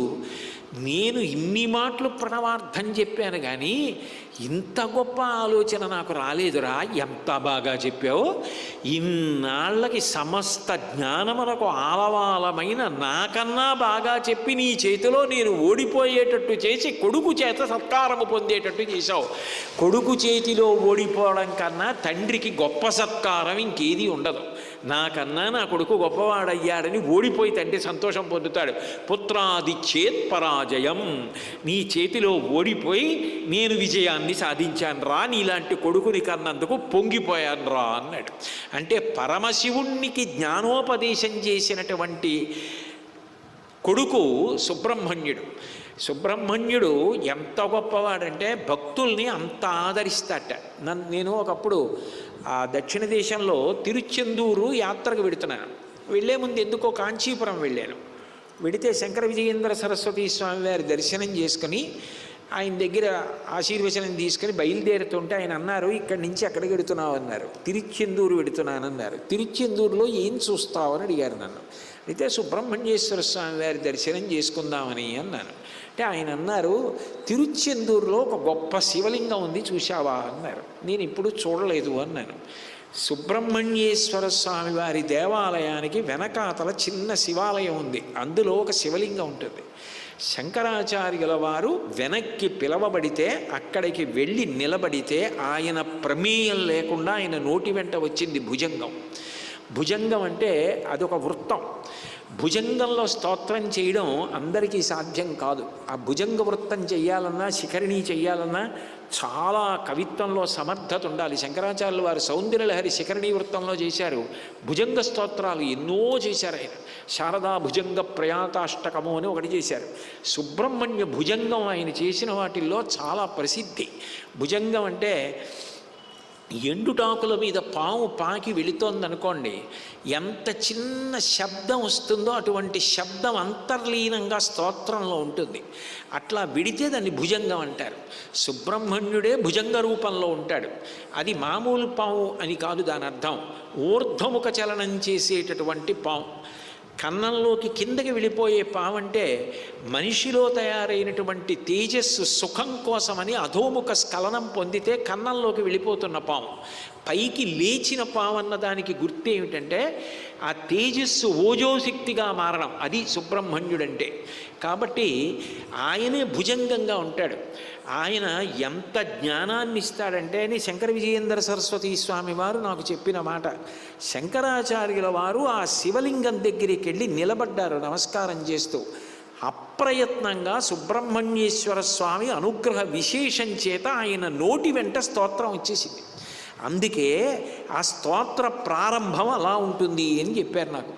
నేను ఇన్ని మాటలు ప్రణవార్థం చెప్పాను కానీ ఇంత గొప్ప ఆలోచన నాకు రాలేదురా, ఎంత బాగా చెప్పావు. ఇన్నాళ్ళకి సమస్త జ్ఞానమునకు ఆలవాలమైన నాకన్నా బాగా చెప్పి నీ చేతిలో నేను ఓడిపోయేటట్టు చేసి కొడుకు చేత సత్కారము పొందేటట్టు చేశావు. కొడుకు చేతిలో ఓడిపోవడం కన్నా తండ్రికి గొప్ప సత్కారం ఇంకేది ఉండదు. నాకన్నా నా కొడుకు గొప్పవాడయ్యాడని ఓడిపోయి తండ్రి సంతోషం పొందుతాడు. పుత్రాది చేత్ పరాజయం, నీ చేతిలో ఓడిపోయి నేను విజయాన్ని సాధించాను రా, నీలాంటి కొడుకుని కన్నందుకు పొంగిపోయాను రా అన్నాడు. అంటే పరమశివుణ్ణికి జ్ఞానోపదేశం చేసినటువంటి కొడుకు సుబ్రహ్మణ్యుడు. సుబ్రహ్మణ్యుడు ఎంత గొప్పవాడంటే భక్తుల్ని అంత ఆదరిస్తాట. నేను ఒకప్పుడు ఆ దక్షిణ దేశంలో తిరుచెందూరు యాత్రకు వెడుతున్నాను. వెళ్ళే ముందు ఎందుకో కాంచీపురం వెళ్ళాను. వెడితే శంకర విజయేంద్ర సరస్వతి స్వామి వారి దర్శనం చేసుకుని ఆయన దగ్గర ఆశీర్వచనం తీసుకుని బయలుదేరుతుంటే ఆయన అన్నారు, ఇక్కడి నుంచి ఎక్కడికి వెడుతున్నావు అన్నారు. తిరుచెందూరు వెడుతున్నానన్నారు. తిరుచెందూరులో ఏం చూస్తావు అని అడిగారు నన్ను. అయితే సుబ్రహ్మణ్యేశ్వర స్వామి వారి దర్శనం చేసుకుందామని అన్నాను. అంటే ఆయన అన్నారు, తిరుచెందూరులో ఒక గొప్ప శివలింగం ఉంది చూశావా అన్నారు. నేను ఇప్పుడు చూడలేదు అన్నాను. సుబ్రహ్మణ్యేశ్వర స్వామి వారి దేవాలయానికి వెనకాతల చిన్న శివాలయం ఉంది, అందులో ఒక శివలింగం ఉంటుంది. శంకరాచార్యుల వారు వెనక్కి పిలవబడితే అక్కడికి వెళ్ళి నిలబడితే ఆయన ప్రమేయం లేకుండా ఆయన నోటి వెంట వచ్చింది భుజంగం. భుజంగం అంటే అదొక వృత్తం. భుజంగంలో స్తోత్రం చేయడం అందరికీ సాధ్యం కాదు. ఆ భుజంగ వృత్తం చెయ్యాలన్నా శిఖరిణి చెయ్యాలన్నా చాలా కవిత్వంలో సమర్థత ఉండాలి. శంకరాచార్యులు వారు సౌందర్యలహరి శిఖరిణి వృత్తంలో చేశారు. భుజంగ స్తోత్రాలు ఎన్నో చేశారు ఆయన. శారదా భుజంగ ప్రయాతాష్టకము అని ఒకటి చేశారు. సుబ్రహ్మణ్య భుజంగం ఆయన చేసిన వాటిల్లో చాలా ప్రసిద్ధి. భుజంగం అంటే ఎండుటాకుల మీద పాము పాకి వెళుతోందనుకోండి, ఎంత చిన్న శబ్దం వస్తుందో అటువంటి శబ్దం అంతర్లీనంగా స్తోత్రంలో ఉంటుంది. అట్లా విడితే దాన్ని భుజంగం అంటారు. సుబ్రహ్మణ్యుడే భుజంగ రూపంలో ఉంటాడు. అది మామూలు పాము అని కాదు దాని అర్థం. ఊర్ధ్వముఖ చలనం చేసేటటువంటి పాము. కన్నంలోకి కిందకి వెళ్ళిపోయే పావంటే మనిషిలో తయారైనటువంటి తేజస్సు సుఖం కోసమని అధోముఖ స్ఖలనం పొందితే కన్నంలోకి వెళ్ళిపోతున్న పాము. పైకి లేచిన పాము అన్న దానికి గుర్తు ఏమిటంటే ఆ తేజస్సు ఓజోశక్తిగా మారడం, అది సుబ్రహ్మణ్యుడంటే. కాబట్టి ఆయనే భుజంగంగా ఉంటాడు. ఆయన ఎంత జ్ఞానాన్ని ఇస్తాడంటే అని శంకర విజయేంద్ర సరస్వతి స్వామి వారు నాకు చెప్పిన మాట. శంకరాచార్యుల వారు ఆ శివలింగం దగ్గరికి వెళ్ళి నిలబడ్డారు నమస్కారం చేస్తూ. అప్రయత్నంగా సుబ్రహ్మణ్యేశ్వర స్వామి అనుగ్రహ విశేషం చేత ఆయన నోటి వెంట స్తోత్రం వచ్చేసింది. అందుకే ఆ స్తోత్ర ప్రారంభం అలా ఉంటుంది అని చెప్పారు నాకు.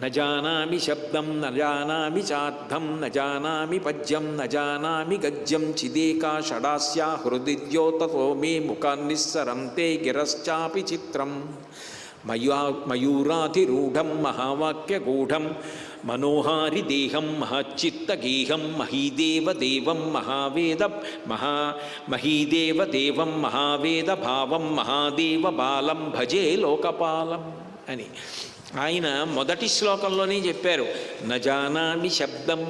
నజానామి శబ్దం నజానామి చార్థం నజానామి పద్యం నజానామి గద్యం చిదేకా షడాస్యా హృదిద్యోతతో మే ముఖాన్నిస్సరంతే గిరశ్చాపి చిత్రం మయూరాధిరూఢం మహావాక్యగూఢం మనోహారి దేహం మహచ్చిత్తగేహం మహీదేవదేవం మహీదేవదేవం మహావేద భావం మహాదేవ బాలం భజే లోకపాలం అని ఆయన మొదటి శ్లోకంలోనే చెప్పారు. నజానామి శబ్దం.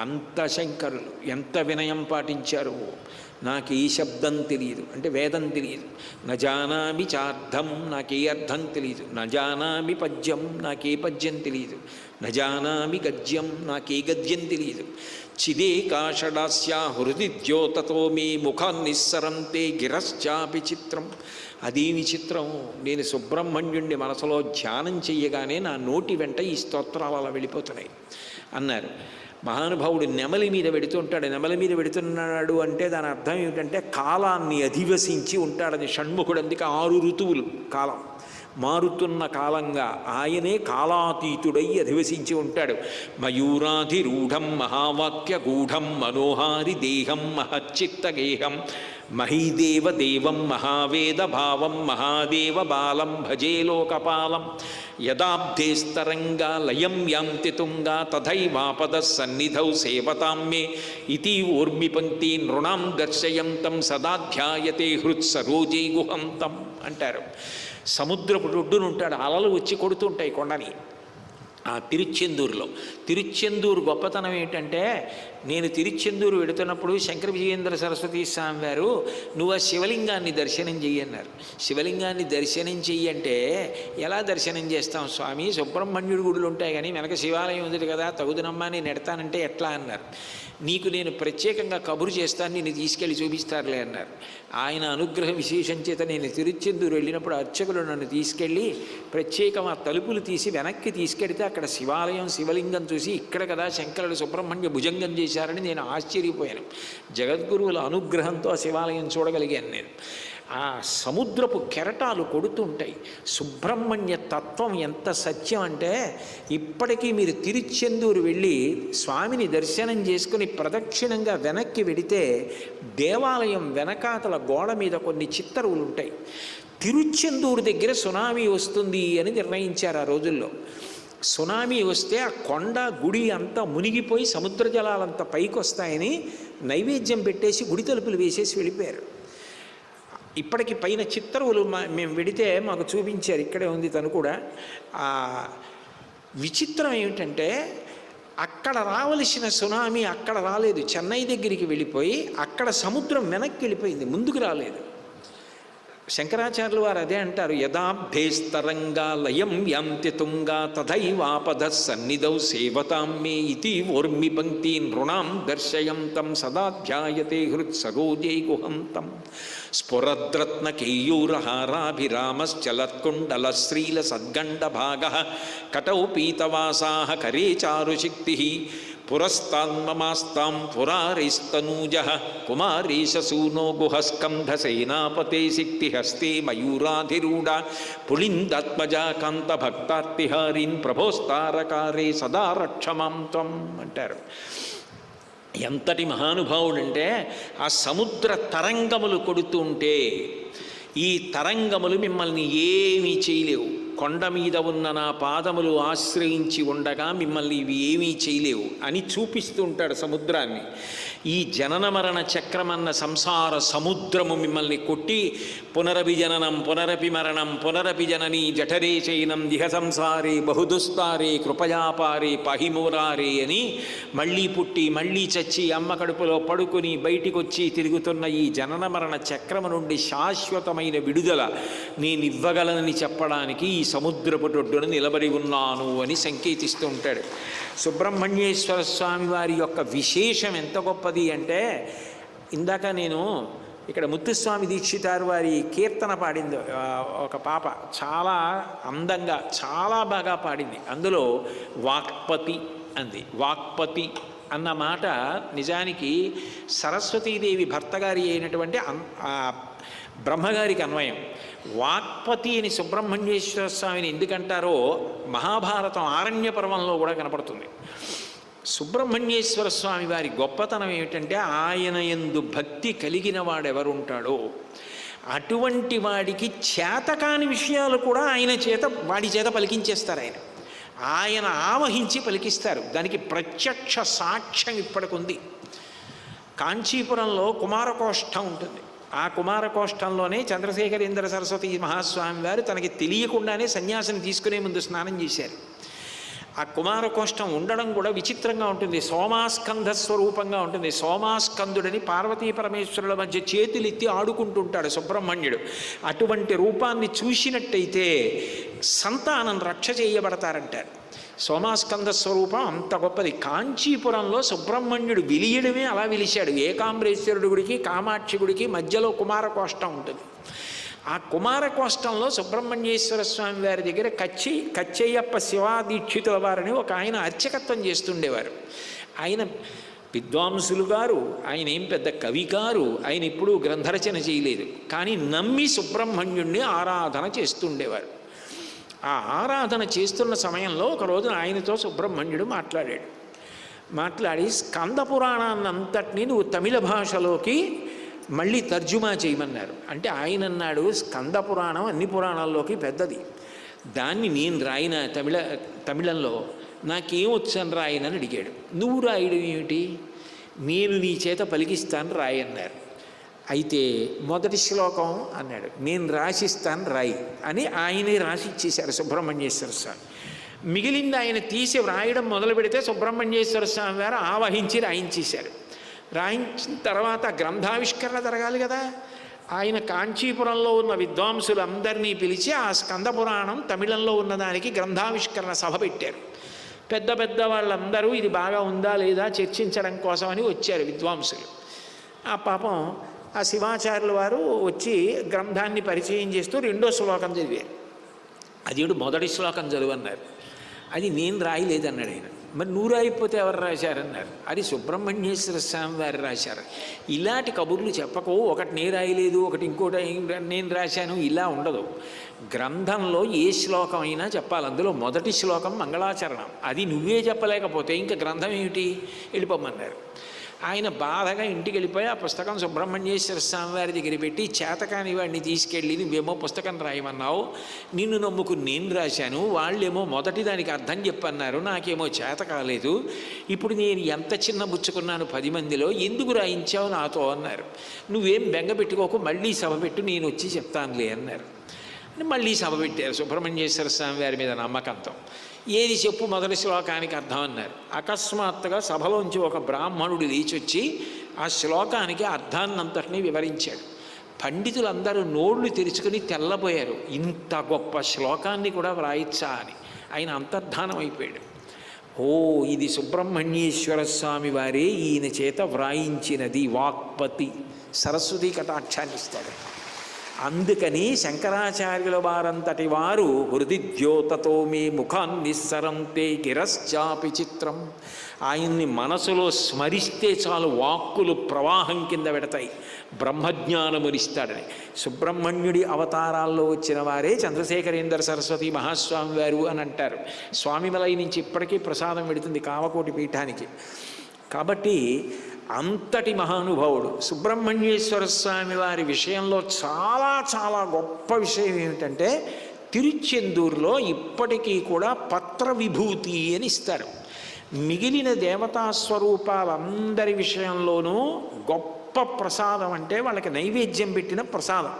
అంత శంకరులు ఎంత వినయం పాటించారు. నాకు ఈ శబ్దం తెలియదు అంటే వేదం తెలియదు. నజానామి చార్థం, నాకే అర్థం తెలియదు. నజానామి పద్యం, నాకే పద్యం తెలియదు. నజానామి గద్యం, నాకే గద్యం తెలియదు. చిదేకాషడాస్యా హృది ద్యోతతో మీ ముఖాన్నిస్సరంతే గిరశ్చాపి చిత్రం. అదేమి చిత్రం, నేను సుబ్రహ్మణ్యుణ్ణి మనసులో ధ్యానం చెయ్యగానే నా నోటి వెంట ఈ స్తోత్రాలు అలా వెళ్ళిపోతున్నాయి అన్నారు. మహానుభావుడు నెమలి మీద వెడుతుంటాడు. నెమలి మీద వెడుతున్నాడు అంటే దాని అర్థం ఏమిటంటే కాలాన్ని అధివసించి ఉంటాడని. షణ్ముఖుడు అందుకే 6 ఋతువులు కాలం మారుతున్న కాలంగా ఆయనే కాలాతీతుడై అధివసించి ఉంటాడు. మయూరాధిరూఢం మహావాక్యగూఢం మనోహారి దేహం మహచ్చిత్తగేహం మహీదేవదేవం మహావేద భావం మహాదేవ బాలం భజే లోకపాలం. యదాబ్ధేస్తరంగా లయం యాంతి తుంగా తథైవాపద సన్నిధౌ సేవతామ్మే ఇతి ఊర్మిపంక్తి నృణాం దర్శయంతం సదాధ్యాయతే హృత్సరోజై గుహంతం అంటారు. సముద్రపు ఒడ్డునుంటాడు, అలలు వచ్చి కొడుతుంటాయి కొండని. ఆ తిరుచెందూరు గొప్పతనం ఏంటంటే, నేను తిరుచెందూరు వెడుతున్నప్పుడు శంకర విజయేంద్ర సరస్వతి స్వామి వారు నువ్వు ఆ శివలింగాన్ని దర్శనం చెయ్యన్నారు. శివలింగాన్ని దర్శనం చెయ్యంటే ఎలా దర్శనం చేస్తాం స్వామి, సుబ్రహ్మణ్యుడి గుడులు ఉంటాయి కానీ వెనక శివాలయం ఉంది కదా, తగుదనమ్మా నేను ఎడతానంటే ఎట్లా అన్నారు. నీకు నేను ప్రత్యేకంగా కబురు చేస్తాను, నిన్ను తీసుకెళ్ళి చూపిస్తారులే అన్నారు. ఆయన అనుగ్రహ విశేషం చేత నేను తిరుచెందూరు వెళ్ళినప్పుడు అర్చకులు నన్ను తీసుకెళ్ళి ప్రత్యేకం ఆ తలుపులు తీసి వెనక్కి తీసుకెడితే అక్కడ శివాలయం, శివలింగం చూసి ఇక్కడ కదా శంకరుడు సుబ్రహ్మణ్య భుజంగం చేశారని నేను ఆశ్చర్యపోయాను. జగద్గురువుల అనుగ్రహంతో ఆ శివాలయం చూడగలిగాను నేను. ఆ సముద్రపు కెరటాలు కొడుతుంటాయి. సుబ్రహ్మణ్య తత్వం ఎంత సత్యం అంటే, ఇప్పటికీ మీరు తిరుచెందూరు వెళ్ళి స్వామిని దర్శనం చేసుకుని ప్రదక్షిణంగా వెనక్కి వెడితే దేవాలయం వెనకాతల గోడ మీద కొన్ని చిత్తరువులు ఉంటాయి. తిరుచెందూరు దగ్గర సునామీ వస్తుంది అని నిర్ణయించారు ఆ రోజుల్లో. సునామీ వస్తే ఆ కొండ గుడి అంతా మునిగిపోయి సముద్ర జలాలంతా పైకి వస్తాయని నైవేద్యం పెట్టేసి గుడి తలుపులు వేసేసి వెళ్ళిపోయారు. ఇప్పటికి పైన చిత్తరువులు మేము వెడితే మాకు చూపించారు, ఇక్కడే ఉంది తను కూడా. ఆ విచిత్రం ఏమిటంటే, అక్కడ రావలసిన సునామీ అక్కడ రాలేదు, చెన్నై దగ్గరికి వెళ్ళిపోయి అక్కడ సముద్రం వెనక్కి వెళ్ళిపోయింది, ముందుకు రాలేదు. శంకరాచార్యులు వారు అదే అంటారు, యదాభ్యేస్తరంగా లయం యాంతి తుంగా తథైవాపద సన్నిధౌ సేవతాం మే ఇతి ఓర్మి పంక్తి నృణాం దర్శయం తం సదా ధ్యాయతే హృత్సరోజై గుహం తం స్ఫురద్రత్న కేయూరహారాభిరామశ్చలత్కుండల శ్రీల సద్గండభాగ కటౌ పీతవాసాః కరే చారుశక్తి పురస్తాన్మమాస్తాం పురారైస్తనూజ కుమారీశసూనో గుహస్కంధసేనాపతే శక్తిహస్తే మయూరాధిరూఢ పుళిందాత్మజా కాంతభక్తార్తిహారీన్ ప్రభోస్తారకారే సదా రక్షమాం త్వం అంటారు. ఎంతటి మహానుభావుడంటే, ఆ సముద్ర తరంగములు కొడుతూ ఉంటే ఈ తరంగములు మిమ్మల్ని ఏమీ చేయలేవు. కొండ మీద ఉన్న నా పాదములు ఆశ్రయించి ఉండగా మిమ్మల్ని ఇవి ఏమీ చేయలేవు అని చూపిస్తూ ఉంటాడు సముద్రాన్ని. ఈ జనన మరణ చక్రమన్న సంసార సముద్రము మిమ్మల్ని కొట్టి పునరపి జననం పునరపి మరణం పునరపి జనని జఠరే చైనం దిహ సంసారే బహుదుస్తారే కృపయాపారే పహిమూరారే అని మళ్ళీ పుట్టి మళ్ళీ చచ్చి అమ్మ కడుపులో పడుకుని బయటికి వచ్చి తిరుగుతున్న ఈ జనన మరణ చక్రము నుండి శాశ్వతమైన విడుదల నేనివ్వగలనని చెప్పడానికి ఈ సముద్రపు ఒడ్డున నిలబడి ఉన్నాను అని సంకేతిస్తూ ఉంటాడు. సుబ్రహ్మణ్యేశ్వర స్వామి వారి యొక్క విశేషం ఎంత గొప్పది అంటే, ఇందాక నేను ఇక్కడ ముత్తుస్వామి దీక్షితారు వారి కీర్తన పాడింది ఒక పాప, చాలా అందంగా చాలా బాగా పాడింది. అందులో వాక్పతి అంది. వాక్పతి అన్న మాట నిజానికి సరస్వతీదేవి భర్త గారి అయినటువంటి బ్రహ్మగారికి అన్వయం. వాక్పతి అని సుబ్రహ్మణ్యేశ్వర స్వామిని ఎందుకంటారో మహాభారతం ఆరణ్య పర్వంలో కూడా కనపడుతుంది. సుబ్రహ్మణ్యేశ్వర స్వామి వారి గొప్పతనం ఏమిటంటే, ఆయన యందు భక్తి కలిగిన వాడెవరుంటాడో అటువంటి వాడికి చేతకాని విషయాలు కూడా వాడి చేత పలికించేస్తారు. ఆయన ఆవహించి పలికిస్తారు. దానికి ప్రత్యక్ష సాక్ష్యం ఇప్పటికుంది. కాంచీపురంలో కుమారకోష్టం ఉంటుంది. ఆ కుమారకోష్టంలోనే చంద్రశేఖరేంద్ర సరస్వతి మహాస్వామి వారు తనకి తెలియకుండానే సన్యాసిని తీసుకునే ముందు స్నానం చేశారు. ఆ కుమారకోష్టం ఉండడం కూడా విచిత్రంగా ఉంటుంది. సోమాస్కంధ స్వరూపంగా ఉంటుంది. సోమాస్కందుడని పార్వతీ పరమేశ్వరుల మధ్య చేతులెత్తి ఆడుకుంటుంటాడు సుబ్రహ్మణ్యుడు. అటువంటి రూపాన్ని చూసినట్టయితే సంతానం రక్ష చేయబడతారంటారు. సోమాస్కంద స్వరూపం అంత గొప్పది. కాంచీపురంలో సుబ్రహ్మణ్యుడు విలియడమే అలా విలిశాడు. ఏకాంబరేశ్వరుడి గుడికి కామాక్షి గుడికి మధ్యలో కుమారకోష్టం ఉంటుంది. ఆ కుమారకోష్టంలో సుబ్రహ్మణ్యేశ్వర స్వామి వారి దగ్గర కచ్చయ్యప్ప శివాదీక్షితుల వారిని ఒక ఆయన అర్చకత్వం చేస్తుండేవారు. ఆయన విద్వాంసులు గారు, ఆయన ఏం పెద్ద కవి గారు, ఆయన ఎప్పుడూ గ్రంథరచన చేయలేదు. కానీ నమ్మి సుబ్రహ్మణ్యుణ్ణి ఆరాధన చేస్తుండేవారు. ఆ ఆరాధన చేస్తున్న సమయంలో ఒక రోజున ఆయనతో సుబ్రహ్మణ్యుడు మాట్లాడి స్కంద పురాణాన్ని అంతటినీ నువ్వు తమిళ భాషలోకి మళ్ళీ తర్జుమా చేయమన్నారు. అంటే ఆయన అన్నాడు, స్కంద పురాణం అన్ని పురాణాల్లోకి పెద్దది, దాన్ని నేను రాయిన తమిళంలో నాకేం వచ్చాను రాయనని అడిగాడు. నువ్వు రాయడం ఏమిటి, నేను నీ చేత పలికిస్తాను రాయన్నారు. అయితే మొదటి శ్లోకం అన్నాడు, నేను రాసిస్తాను రాయి అని ఆయనే రాసి ఇచ్చేశారు సుబ్రహ్మణ్యేశ్వర స్వామి. మిగిలింది ఆయన తీసి వ్రాయడం మొదలు పెడితే సుబ్రహ్మణ్యేశ్వర స్వామి వారు ఆవహించి రాయించేశారు. రాయించిన తర్వాత గ్రంథావిష్కరణ జరగాలి కదా. ఆయన కాంచీపురంలో ఉన్న విద్వాంసులందరినీ పిలిచి ఆ స్కంద పురాణం తమిళంలో ఉన్నదానికి గ్రంథావిష్కరణ సభ పెట్టారు. పెద్ద పెద్ద వాళ్ళందరూ ఇది బాగా ఉందా లేదా చర్చించడం కోసమని వచ్చారు విద్వాంసులు. ఆ పాపం ఆ శివాచార్యుల వారు వచ్చి గ్రంథాన్ని పరిచయం చేస్తూ 2వ శ్లోకం చదివారు. అదేడు మొదటి శ్లోకం చదువన్నారు. అది నేను రాయలేదన్నాడు ఆయన. మరి నువ్వు రాయిపోతే ఎవరు రాశారన్నారు. అది సుబ్రహ్మణ్యేశ్వర స్వామి వారు రాశారు. ఇలాంటి కబుర్లు చెప్పకు, ఒకటి నేను రాయలేదు, ఒకటి ఇంకోటి నేను రాశాను, ఇలా ఉండదు. గ్రంథంలో ఏ శ్లోకం అయినా చెప్పాలి. అందులో మొదటి శ్లోకం మంగళాచరణం. అది నువ్వే చెప్పలేకపోతే ఇంకా గ్రంథం ఏమిటి, వెళ్ళిపోమన్నారు. ఆయన బాధగా ఇంటికి వెళ్ళిపోయి ఆ పుస్తకం సుబ్రహ్మణ్యేశ్వర స్వామి వారి దగ్గర పెట్టి, చేతకాని వాడిని తీసుకెళ్ళి నువ్వేమో పుస్తకం రాయమన్నావు, నిన్ను నమ్ముకు నేను రాశాను, వాళ్ళేమో మొదటి దానికి అర్థం చెప్పన్నారు, నాకేమో చేత కాలేదు, ఇప్పుడు నేను ఎంత చిన్న బుచ్చుకున్నాను 10 మందిలో, ఎందుకు రాయించావు నాతో అన్నారు. నువ్వేం బెంగ పెట్టుకోకు, మళ్ళీ సభ పెట్టు, నేను వచ్చి చెప్తానులే అన్నారు. మళ్ళీ సభ పెట్టారు సుబ్రహ్మణ్యేశ్వర స్వామి వారి మీద నమ్మకంతో. ఏది చెప్పు మొదటి శ్లోకానికి అర్థం అన్నారు. అకస్మాత్తుగా సభలోంచి ఒక బ్రాహ్మణుడు లేచొచ్చి ఆ శ్లోకానికి అర్థాన్నంతటినీ వివరించాడు. పండితులందరూ నోళ్లు తెరుచుకుని తెల్లబోయారు. ఇంత గొప్ప శ్లోకాన్ని కూడా వ్రాయిచ్చా అని. ఆయన అంతర్ధానం అయిపోయాడు. ఓ, ఇది సుబ్రహ్మణ్యేశ్వర స్వామి వారే ఈయన చేత వ్రాయించినది, వాక్పతి, సరస్వతీ కటాక్షాన్ని ఇస్తాడు. అందుకని శంకరాచార్యుల వారంతటి వారు హృదిద్యోతతో మే ముఖాన్నిస్సరంతే గిరశ్చాపి చిత్రం, ఆయన్ని మనసులో స్మరిస్తే చాలు వాక్కులు ప్రవాహం కింద పెడతాయి, బ్రహ్మజ్ఞానమునిస్తాడని. సుబ్రహ్మణ్యుడి అవతారాల్లో వచ్చిన వారే చంద్రశేఖరేంద్ర సరస్వతి మహాస్వామి వారు అని అంటారు. స్వామిమలై నుంచి ఇప్పటికీ ప్రసాదం పెడుతుంది కామకోటి పీఠానికి. కాబట్టి అంతటి మహానుభావుడు సుబ్రహ్మణ్యేశ్వర స్వామి వారి విషయంలో చాలా చాలా గొప్ప విషయం ఏమిటంటే, తిరుచెందూరులో ఇప్పటికీ కూడా పత్ర విభూతి అని ఇస్తారు. మిగిలిన దేవతా స్వరూపాలందరి విషయంలోనూ గొప్ప ప్రసాదం అంటే వాళ్ళకి నైవేద్యం పెట్టిన ప్రసాదం.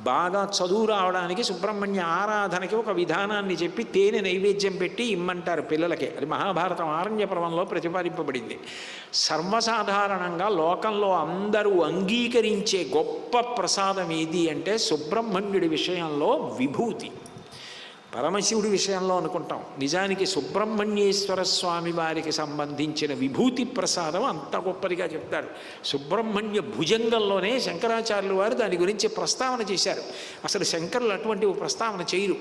బాగా చదువు రావడానికి సుబ్రహ్మణ్య ఆరాధనకి ఒక విధానాన్ని చెప్పి తేనె నైవేద్యం పెట్టి ఇమ్మంటారు పిల్లలకి. అది మహాభారతం ఆరణ్య పర్వంలో ప్రతిపాదింపబడింది. సర్వసాధారణంగా లోకంలో అందరూ అంగీకరించే గొప్ప ప్రసాదం ఏది అంటే సుబ్రహ్మణ్యుడి విషయంలో విభూతి. పరమశివుడి విషయంలో అనుకుంటాం, నిజానికి సుబ్రహ్మణ్యేశ్వర స్వామి వారికి సంబంధించిన విభూతి ప్రసాదం అంత గొప్పదిగా చెప్తారు. సుబ్రహ్మణ్య భుజంగంలోనే శంకరాచార్యులు వారు దాని గురించి ప్రస్తావన చేశారు. అసలు శంకరులు అటువంటి ప్రస్తావన చేయరు.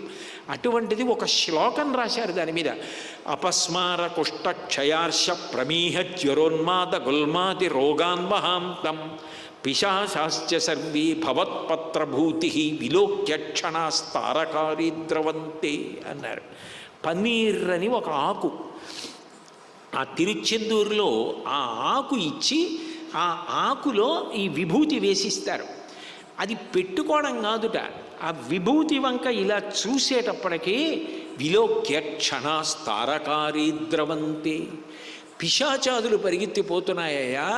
అటువంటిది ఒక శ్లోకం రాశారు దాని మీద. అపస్మార కుష్ట క్షయార్ష ప్రమీహ జ్వరోన్మాద గుల్మాది రోగాన్వహాంతం పిశాశాశ్చ సర్వే భవత్పత్రభూతి విలోక్య క్షణాస్తారకారి ద్రవంతే అన్నారు. పన్నీర్ అని ఒక ఆకు ఆ తిరుచెందూరులో ఆ ఆకు ఇచ్చి ఆ ఆకులో ఈ విభూతి వేసిస్తారు. అది పెట్టుకోవడం కాదుట, ఆ విభూతి వంక ఇలా చూసేటప్పటికీ విలోక్య క్షణాస్తారకారి ద్రవంతే, పిశాచాదులు పరిగెత్తిపోతున్నాయ్యా,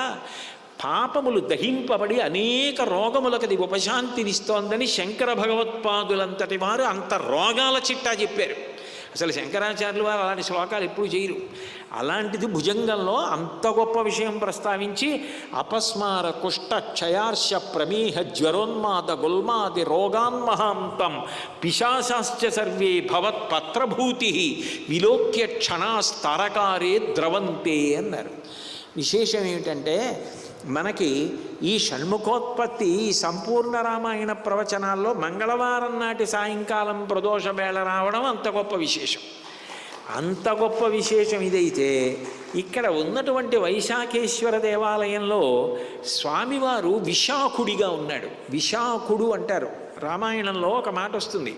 పాపములు దహింపబడి అనేక రోగములకు అది ఉపశాంతినిస్తోందని శంకర భగవత్పాదులంతటి వారు అంత రోగాల చిట్టా చెప్పారు. అసలు శంకరాచార్యులు వారు అలాంటి శ్లోకాలు ఎప్పుడు చేయరు. అలాంటిది భుజంగంలో అంత గొప్ప విషయం ప్రస్తావించి అపస్మార కుష్ట క్షయార్ష ప్రమేహ జ్వరోన్మాద గుల్మాది రోగాన్మహాంతం పిశాశాశ్చ సర్వే భవత్పత్రభూతి విలోక్య క్షణాస్తారకారే ద్రవంతే అన్నారు. విశేషం ఏమిటంటే, మనకి ఈ షణ్ముఖోత్పత్తి సంపూర్ణ రామాయణ ప్రవచనాల్లో మంగళవారం నాటి సాయంకాలం ప్రదోష వేళ రావడం అంత గొప్ప విశేషం. అంత గొప్ప విశేషం ఇదైతే, ఇక్కడ ఉన్నటువంటి వైశాఖేశ్వర దేవాలయంలో స్వామివారు విశాఖుడిగా ఉన్నాడు. విశాఖుడు అంటారు. రామాయణంలో ఒక మాట వస్తుంది,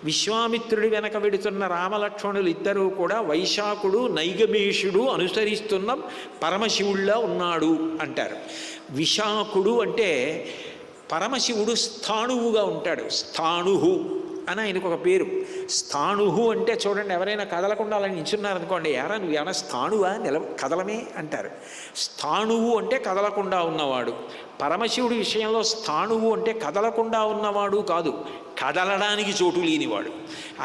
విశ్వామిత్రుడి వెనక వెడుతున్న రామలక్ష్మణులు ఇద్దరూ కూడా వైశాఖుడు నైగమేషుడు అనుసరిస్తున్న పరమశివుళ్ళ ఉన్నాడు అంటారు. విశాఖుడు అంటే పరమశివుడు స్థాణువుగా ఉంటాడు. స్థాణుహు అని ఆయనకు ఒక పేరు. స్థాణుహు అంటే చూడండి, ఎవరైనా కదలకుండా అలా నిల్చున్నారనుకోండి, ఎరా నువ్వు ఏమైనా స్థాణువా కదలమే అంటారు. స్థాణువు అంటే కదలకుండా ఉన్నవాడు. పరమశివుడి విషయంలో స్థాణువు అంటే కదలకుండా ఉన్నవాడు కాదు, కదలడానికి చోటు లేనివాడు.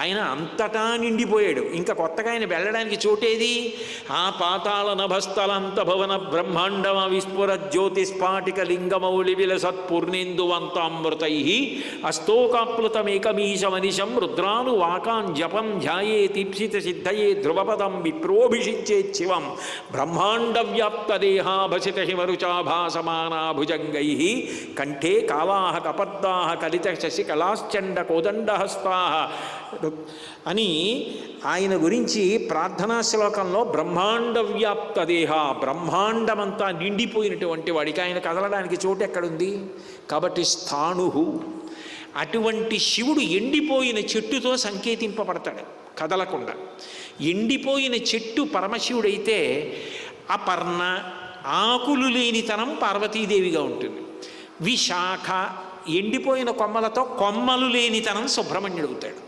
ఆయన అంతటా నిండిపోయాడు, ఇంకా కొత్తగా ఆయన వెళ్ళడానికి చోటేది? ఆ పాతాళ నభస్థలంత భవన బ్రహ్మాండమ విస్ఫుర జ్యోతిస్ఫాటిక లింగమౌళి విలసత్పూర్ణేందువంతామృతై అస్తోకాప్లుతమేకమీశమనిశం రుద్రాను వాకాన్ జపం ధ్యాయే దీప్సిత సిద్ధయే ధ్రువపదం విప్రోభిషించేత్ శివం బ్రహ్మాండ వ్యాప్త దేహాభసిత హిమరుచాభాసమానా భుజంగై కంఠే కాలాహ కపర్దాహ కలిత శశికళాశ్చండ కోదండహస్తా అని ఆయన గురించి ప్రార్థనా శ్లోకంలో బ్రహ్మాండ వ్యాప్త దేహ, బ్రహ్మాండమంతా నిండిపోయినటువంటి వాడికి ఆయన కదలడానికి చోటు ఎక్కడుంది? కాబట్టి స్థాణుహు. అటువంటి శివుడు ఎండిపోయిన చెట్టుతో సంకేతింపబడతాడు కదలకుండా. ఎండిపోయిన చెట్టు పరమశివుడైతే అపర్ణ, ఆకులు లేనితనం పార్వతీదేవిగా ఉంటుంది. విశాఖ, ఎండిపోయిన కొమ్మలతో కొమ్మలు లేనితనం సుబ్రహ్మణ్యుడు అవుతాడు.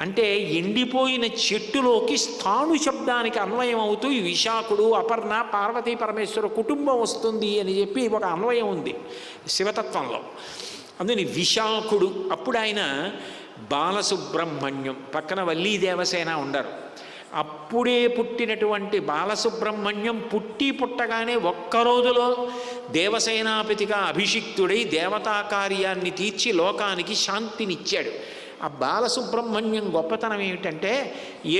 అంటే ఎండిపోయిన చెట్టులోకి స్థాణు శబ్దానికి అన్వయం అవుతూ ఈ విశాఖుడు, అపర్ణ, పార్వతీ పరమేశ్వర కుటుంబం వస్తుంది అని చెప్పి ఒక అన్వయం ఉంది శివతత్వంలో. అందుకని విశాఖుడు. అప్పుడు ఆయన బాలసుబ్రహ్మణ్యం, పక్కన వల్లీ దేవసేన ఉండరు. అప్పుడే పుట్టినటువంటి బాలసుబ్రహ్మణ్యం పుట్టగానే ఒక్కరోజులో దేవసేనాపతిగా అభిషిక్తుడై దేవతా కార్యాన్ని తీర్చి లోకానికి శాంతినిచ్చాడు. ఆ బాలసుబ్రహ్మణ్యం గొప్పతనం ఏమిటంటే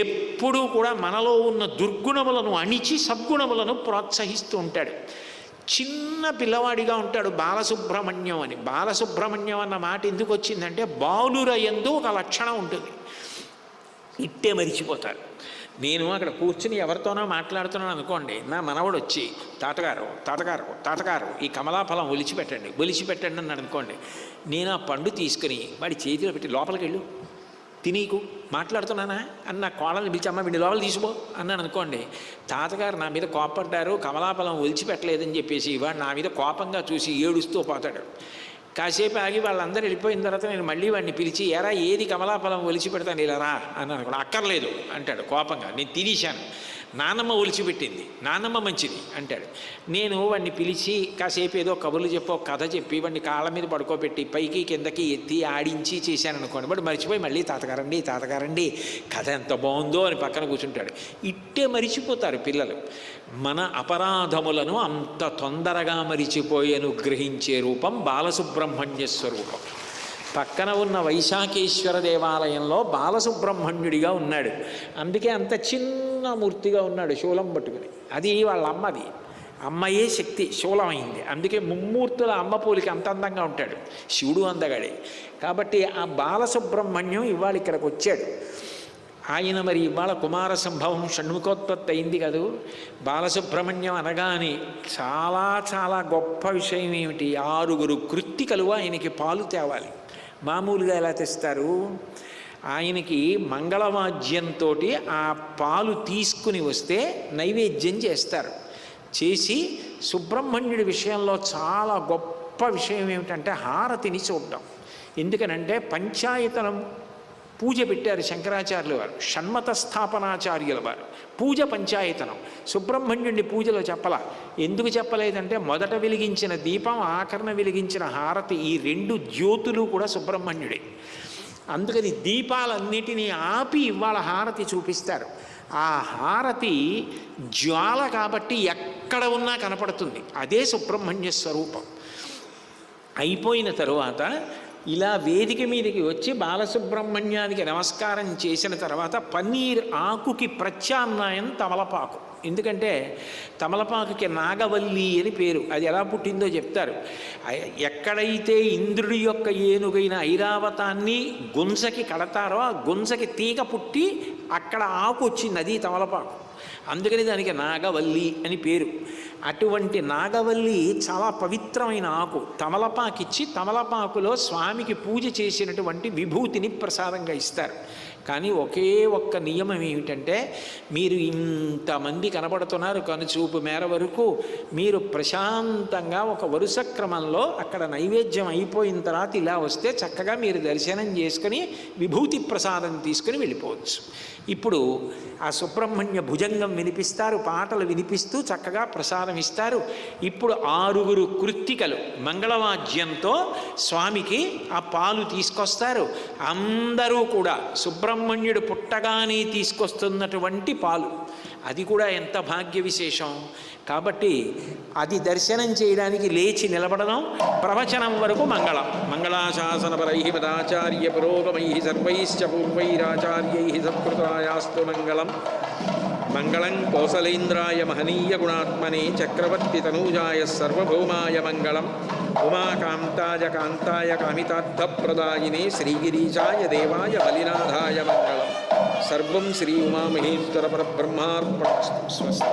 ఎప్పుడూ కూడా మనలో ఉన్న దుర్గుణములను అణిచి సద్గుణములను ప్రోత్సహిస్తూ ఉంటాడు. చిన్న పిల్లవాడిగా ఉంటాడు బాలసుబ్రహ్మణ్యం అని. బాలసుబ్రహ్మణ్యం అన్న మాట ఎందుకు వచ్చిందంటే బాలురయందు ఒక లక్షణం ఉంటుంది, ఇట్టే మరిచిపోతారు. నేను అక్కడ కూర్చుని ఎవరితోనో మాట్లాడుతున్నాను అనుకోండి, నా మనవడు వచ్చి తాతగారు తాతగారు తాతగారు ఈ కమలాఫలం ఒలిచిపెట్టండి అన్నాడు అనుకోండి, నేను ఆ పండు తీసుకుని వాడి చేతిలో పెట్టి లోపలికి వెళ్ళు, తినీకు మాట్లాడుతున్నానా అని నా కోళ్ళని పిలిచి అమ్మ వీడి లోపల తీసుకో అన్నాను అనుకోండి, తాతగారు నా మీద కోపడ్డారు, కమలాఫలం ఒలిచిపెట్టలేదని చెప్పేసి వాడు నా మీద కోపంగా చూసి ఏడుస్తూ పోతాడు. కాసేపు ఆగి వాళ్ళందరూ వెళ్ళిపోయిన తర్వాత నేను మళ్ళీ వాడిని పిలిచి ఎరా ఏది కమలాఫలం ఒలిచి పెడతాను ఇలా రా అన్నాను కూడా, అక్కర్లేదు అంటాడు కోపంగా, నేను తినేశాను, నానమ్మ ఒలిచిపెట్టింది, నానమ్మ మంచిది అంటాడు. నేను వాడిని పిలిచి కాసేపు ఏదో కబుర్లు చెప్పో కథ చెప్పి వాడిని కాళ్ళ మీద పడుకోబెట్టి పైకి కిందకి ఎత్తి ఆడించి చేశాను అనుకోండి, వాడు మర్చిపోయి మళ్ళీ తాతగారండి కథ ఎంత బాగుందో అని పక్కన కూర్చుంటాడు. ఇట్టే మరిచిపోతారు పిల్లలు. మన అపరాధములను అంత తొందరగా మరిచిపోయి గ్రహించే రూపం బాలసుబ్రహ్మణ్య స్వరూపం. పక్కన ఉన్న వైశాఖేశ్వర దేవాలయంలో బాలసుబ్రహ్మణ్యుడిగా ఉన్నాడు. అందుకే అంత చిన్న మూర్తిగా ఉన్నాడు శూలం పట్టుకుని. అది వాళ్ళ అమ్మది, అమ్మయే శక్తి శూలమైంది. అందుకే ముమ్మూర్తుల అమ్మ పోలికి అంత అందంగా ఉంటాడు. శివుడు అందగాడే. కాబట్టి ఆ బాలసుబ్రహ్మణ్యం ఇవాళ ఇక్కడికి వచ్చాడు. ఆయన మరి ఇవాళ కుమార సంభవం షణ్ముఖోత్పత్తి అయింది కదూ. బాలసుబ్రహ్మణ్యం అనగానే చాలా చాలా గొప్ప విషయం ఏమిటి? 6 కృత్తికలు ఆయనకి పాలు తేవాలి. మామూలుగా ఎలా తెస్తారు? ఆయనకి మంగళవాద్యంతో ఆ పాలు తీసుకుని వస్తే నైవేద్యం చేస్తారు. చేసి సుబ్రహ్మణ్యుడి విషయంలో చాలా గొప్ప విషయం ఏమిటంటే హారతిని చూడడం. ఎందుకనంటే పంచాయతనం పూజ పెట్టారు శంకరాచార్యుల వారు, షణ్మత స్థాపనాచార్యుల వారు. పూజ పంచాయతనం. సుబ్రహ్మణ్యుడిని పూజలో చెప్పలా. ఎందుకు చెప్పలేదంటే మొదట వెలిగించిన దీపం, ఆఖరణ వెలిగించిన హారతి, ఈ 2 జ్యోతులు కూడా సుబ్రహ్మణ్యుడే. అందుకని దీపాలన్నిటినీ ఆపి ఇవాళ హారతి చూపిస్తారు. ఆ హారతి జ్వాల కాబట్టి ఎక్కడ ఉన్నా కనపడుతుంది. అదే సుబ్రహ్మణ్య స్వరూపం. అయిపోయిన తరువాత ఇలా వేదిక మీదకి వచ్చి బాలసుబ్రహ్మణ్యానికి నమస్కారం చేసిన తర్వాత పన్నీర్ ఆకుకి ప్రత్యామ్నాయం తమలపాకు. ఎందుకంటే తమలపాకుకి నాగవల్లి అని పేరు. అది ఎలా పుట్టిందో చెప్తారు. ఎక్కడైతే ఇంద్రుడి యొక్క ఏనుగైన ఐరావతాన్ని గుంజకి కడతారో ఆ గుంజకి తీగ పుట్టి అక్కడ ఆకు వచ్చింది, అది తమలపాకు. అందుకని దానికి నాగవల్లి అని పేరు. అటువంటి నాగవల్లి చాలా పవిత్రమైన ఆకు. తమలపాకిచ్చి తమలపాకులో స్వామికి పూజ చేసినటువంటి విభూతిని ప్రసాదంగా ఇస్తారు. కానీ ఒకే ఒక్క నియమం ఏమిటంటే, మీరు ఇంతమంది కనబడుతున్నారు కనుచూపు మేర వరకు, మీరు ప్రశాంతంగా ఒక వరుస క్రమంలో అక్కడ నైవేద్యం అయిపోయిన తర్వాత ఇలా వస్తే చక్కగా మీరు దర్శనం చేసుకుని విభూతి ప్రసాదం తీసుకుని వెళ్ళిపోవచ్చు. ఇప్పుడు ఆ సుబ్రహ్మణ్య భుజంగం వినిపిస్తారు, పాటలు వినిపిస్తూ చక్కగా ప్రసాదం ఇస్తారు. ఇప్పుడు 6 కృత్తికలు మంగళవాద్యంతో స్వామికి ఆ పాలు తీసుకొస్తారు. అందరూ కూడా సుబ్రహ్మణ్యుడు పుట్టగానే తీసుకొస్తున్నటువంటి పాలు, అది కూడా ఎంత భాగ్య విశేషం. కాబట్టి అది దర్శనం చేయడానికి లేచి నిలబడడం, ప్రవచనం వరకు మంగళం. మంగళాశాసనపరై మదాచార్య పురోగమై సర్వైశ్చ పూర్వైరాచార్యై సత్కృతాయాస్తు మంగళం. మంగళం కౌసలేంద్రాయ మహనీయ గుణాత్మనే చక్రవర్తి తనూజాయ సర్వభౌమాయ మంగళం. ఉమాకాంతాయ కాంతాయ కామితార్థప్రదాయినే శ్రీగిరీశాయ దేవాయ బలినాథాయ మంగళం. సర్వం శ్రీ ఉమామహేశ్వర పరబ్రహ్మార్పణమస్తు. స్వస్తి.